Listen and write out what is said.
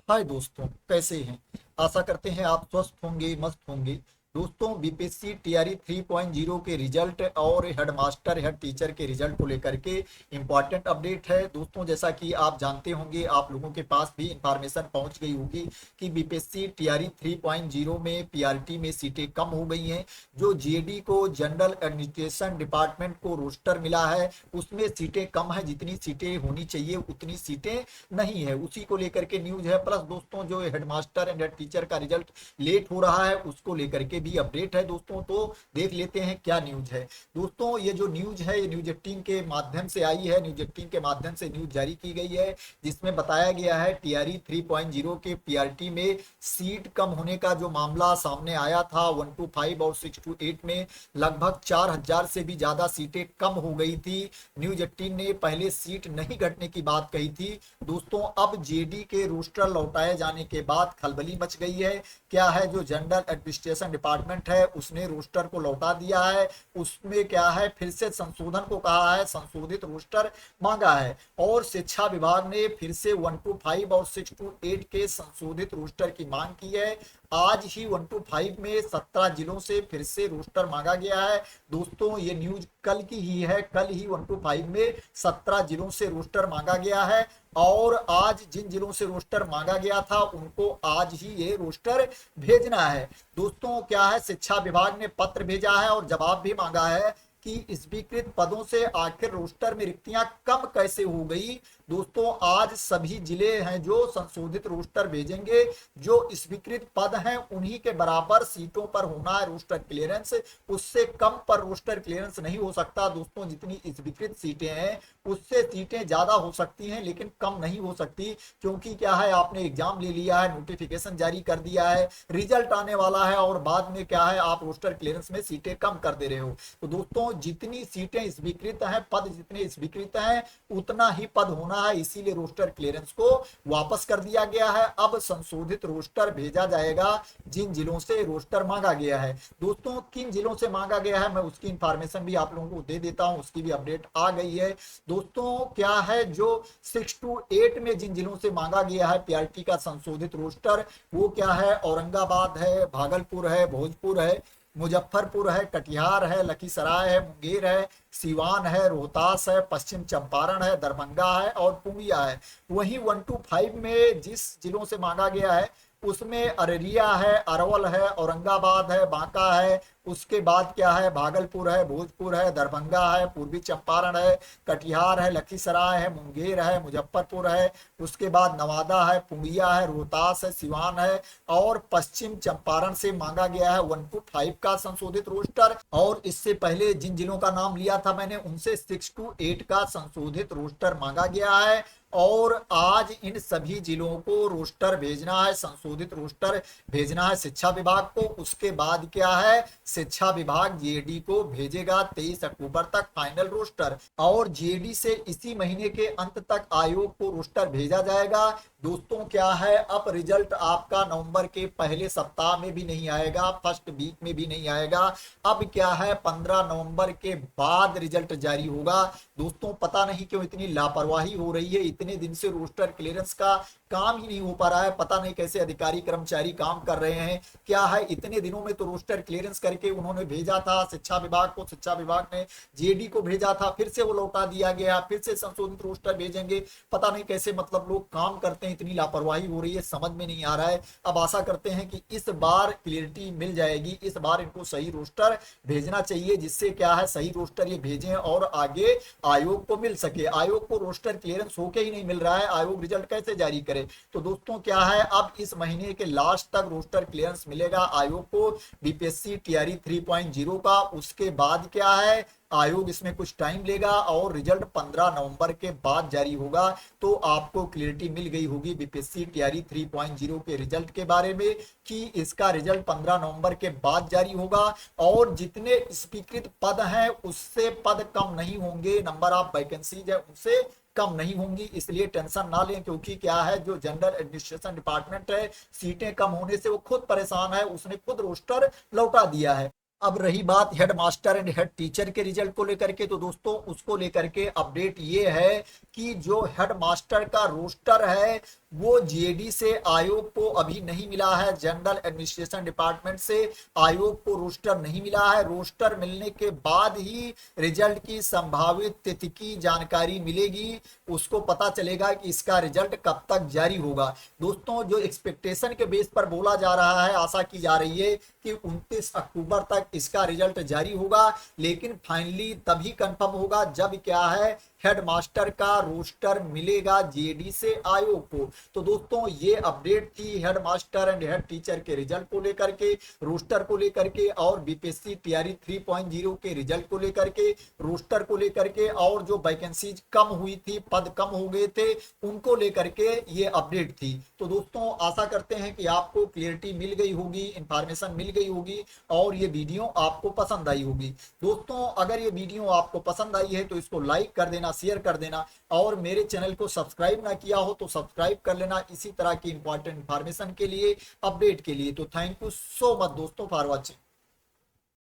हाय दोस्तों, कैसे हैं। आशा करते हैं आप स्वस्थ होंगे, मस्त होंगे। दोस्तों, बीपीएससी टीआरई 3.0 के रिजल्ट और हेडमास्टर हेड टीचर के रिजल्ट को लेकर के इम्पॉर्टेंट अपडेट है। दोस्तों, जैसा कि आप जानते होंगे, आप लोगों के पास भी इंफॉर्मेशन पहुंच गई होगी कि बीपीएससी टीआरई 3.0 में पीआरटी में सीटें कम हो गई हैं। जो जीएडी को जनरल एडमिनिस्ट्रेशन डिपार्टमेंट को रोस्टर मिला है, उसमें सीटें कम है। जितनी सीटें होनी चाहिए उतनी सीटें नहीं है, उसी को लेकर के न्यूज है। प्लस दोस्तों, जो हेडमास्टर एंड हेड टीचर का रिजल्ट लेट हो रहा है, उसको लेकर के भी अपडेट है दोस्तों। तो देख लेते हैं क्या न्यूज है। दोस्तों, ये जो न्यूज है ये न्यूज 18 के माध्यम से आई है। न्यूज 18 के माध्यम से न्यूज जारी की गई है, जिसमें बताया गया है टीआरई 3.0 के पीआरटी में सीट कम होने का जो मामला सामने आया था 1 to 5 और 6 to 8 में लगभग 4000 से भी ज्यादा सीटें कम हो गई थी। न्यूज 18 ने पहले सीट नहीं घटने की बात कही थी दोस्तों। अब जेडी के रोस्टर लौटाए जाने के बाद खलबली मच गई है। क्या है, जो जनरल एडमिनिस्ट्रेशन डिपार्टमेंट है उसने रोस्टर को लौटा दिया है। उसमें क्या है, फिर से संशोधन को कहा है, संशोधित रोस्टर मांगा है। और शिक्षा विभाग ने फिर से 1 to 5 और 6 to 8 के संशोधित रोस्टर की मांग की है। आज ही 1 to 5 में 17 जिलों से फिर से रोस्टर मांगा गया है। दोस्तों, ये न्यूज कल की ही है। कल ही 1 to 5 में 17 जिलों से रोस्टर मांगा गया है। और आज जिन जिलों से रोस्टर मांगा गया था उनको आज ही ये रोस्टर भेजना है। दोस्तों, क्या है, शिक्षा विभाग ने पत्र भेजा है और जवाब भी मांगा है कि स्वीकृत पदों से आखिर रोस्टर में रिक्तियां कम कैसे हो गई। दोस्तों, आज सभी जिले हैं जो संशोधित रोस्टर भेजेंगे। जो स्वीकृत पद हैं उन्हीं के बराबर सीटों पर होना है रोस्टर क्लियरेंस। उससे कम पर रोस्टर क्लियरेंस नहीं हो सकता। दोस्तों, जितनी स्वीकृत सीटें हैं उससे सीटें ज्यादा हो सकती हैं, लेकिन कम नहीं हो सकती। क्योंकि क्या है, आपने एग्जाम ले लिया है, नोटिफिकेशन जारी कर दिया है, रिजल्ट आने वाला है और बाद में क्या है, आप रोस्टर क्लियरेंस में सीटें कम कर दे रहे हो। तो दोस्तों, जितनी सीटें स्वीकृत हैं, पद जितने स्वीकृत हैं, उतना ही पद होना है। इसीलिए रोस्टर क्लियरेंस को वापस कर दिया गया है। अब संशोधित रोस्टर भेजा जाएगा जिन जिलों से रोस्टर मांगा गया है। दोस्तों, किन जिलों से मांगा गया है मैं उसकी इंफॉर्मेशन भी आप लोगों को दे देता हूं, उसकी भी अपडेट आ गई है। दोस्तों, क्या है, जो 6 to 8 में जिन जिलों से मांगा गया है पीआरटी का संशोधित रोस्टर, वो क्या है, औरंगाबाद है, भागलपुर है, भोजपुर है, मुजफ्फरपुर है, कटिहार है, लखीसराय है, मुंगेर है, सिवान है, रोहतास है, पश्चिम चंपारण है, दरभंगा है और पूर्णिया है। वहीं 1 to 5 में जिस जिलों से मांगा गया है उसमें अररिया है, अरवल है, औरंगाबाद है, बांका है। उसके बाद क्या है, भागलपुर है, भोजपुर है, दरभंगा है, पूर्वी चंपारण है, कटिहार है, लखीसराय है, मुंगेर है, मुजफ्फरपुर है। उसके बाद नवादा है, पूर्णिया है, रोहतास है, सिवान है और पश्चिम चंपारण से मांगा गया है 1 to 5 का संशोधित रोस्टर। और इससे पहले जिन जिलों का नाम लिया था मैंने, उनसे 6 to 8 का संशोधित रोस्टर मांगा गया है। और आज इन सभी जिलों को रोस्टर भेजना है, संशोधित रोस्टर भेजना है शिक्षा विभाग को। उसके बाद क्या है, शिक्षा विभाग जीएडी को भेजेगा 23 अक्टूबर तक फाइनल रोस्टर। और जीएडी से इसी महीने के अंत तक आयोग को रोस्टर भेजा जाएगा। दोस्तों, क्या है, अब रिजल्ट आपका नवंबर के पहले सप्ताह में भी नहीं आएगा, फर्स्ट वीक में भी नहीं आएगा। अब क्या है, 15 नवंबर के बाद रिजल्ट जारी होगा। दोस्तों, पता नहीं क्यों इतनी लापरवाही हो रही है। इतने दिन से रोस्टर क्लियरेंस का काम ही नहीं हो पा रहा है। पता नहीं कैसे अधिकारी कर्मचारी काम कर रहे हैं। क्या है, इतने दिनों में तो रोस्टर क्लियरेंस करके उन्होंने भेजा था शिक्षा विभाग को, शिक्षा विभाग ने जीएडी को भेजा था, फिर से वो लौटा दिया गया, फिर से संशोधित रोस्टर भेजेंगे। पता नहीं कैसे मतलब लोग काम करते हैं, इतनी लापरवाही हो रही है, समझ में नहीं आ रहा है। अब आशा करते हैं कि इस बार क्लियरिटी मिल जाएगी। इस बार इनको सही रोस्टर भेजना चाहिए, जिससे क्या है, सही रोस्टर ये भेजें और आगे आयोग को मिल सके। आयोग को रोस्टर क्लियरेंस होके ही नहीं मिल रहा है, आयोग रिजल्ट कैसे जारी करे। तो दोस्तों, क्या है, अब इस महीने के लास्ट तक रोस्टर क्लियरेंस मिलेगा आयोग को बीपीएससी टीआरई 3.0 का। उसके बाद क्या है, आयोग इसमें कुछ टाइम लेगा और रिजल्ट 15 नवंबर के बाद जारी होगा। तो आपको क्लियरिटी मिल गई होगी बीपीएससी टीआरई 3.0 के रिजल्ट के बारे में कि इसका रिजल्ट 15 नवंबर के बाद जारी होगा। और जितने स्वीकृत पद हैं उससे पद कम नहीं होंगे, नंबर ऑफ वैकेंसीज है उनसे कम नहीं होंगी। इसलिए टेंशन ना लें, क्योंकि क्या है, जो जनरल एडमिनिस्ट्रेशन डिपार्टमेंट है, सीटें कम होने से वो खुद परेशान है, उसने खुद रोस्टर लौटा दिया है। अब रही बात head master and head teacher के रिजल्ट को लेकर के, तो दोस्तों उसको लेकर के अपडेट ये है कि जो हेड मास्टर का रोस्टर है वो जीएडी से आयोग को अभी नहीं मिला है। जनरल एडमिनिस्ट्रेशन डिपार्टमेंट से आयोग को रोस्टर नहीं मिला है। रोस्टर मिलने के बाद ही रिजल्ट की संभावित तिथि की जानकारी मिलेगी, उसको पता चलेगा कि इसका रिजल्ट कब तक जारी होगा। दोस्तों जो एक्सपेक्टेशन के बेस पर बोला जा रहा है, आशा की जा रही है कि 29 अक्टूबर तक इसका रिजल्ट जारी होगा, लेकिन फाइनली तभी कंफर्म होगा जब क्या है हेडमास्टर का रोस्टर मिलेगा जीएडी से आयोग को। तो दोस्तों ये अपडेट थी हेडमास्टर एंड हेड टीचर के रिजल्ट को लेकर के, रोस्टर को लेकर के, और बीपीएससी टीआरई 3.0 के रिजल्ट को लेकर के, रोस्टर को लेकर के, और जो वैकेंसीज कम हुई थी, पद कम हो गए थे, उनको लेकर के ये अपडेट थी। तो दोस्तों आशा करते हैं कि आपको क्लियरिटी मिल गई होगी, इंफॉर्मेशन मिल गई होगी और ये वीडियो आपको पसंद आई होगी। दोस्तों अगर ये वीडियो आपको पसंद आई है तो इसको लाइक कर देना, शेयर कर देना, और मेरे चैनल को सब्सक्राइब ना किया हो तो सब्सक्राइब कर लेना इसी तरह की इंपॉर्टेंट इंफॉर्मेशन के लिए, अपडेट के लिए। तो थैंक यू सो मच दोस्तों फॉर वॉचिंग।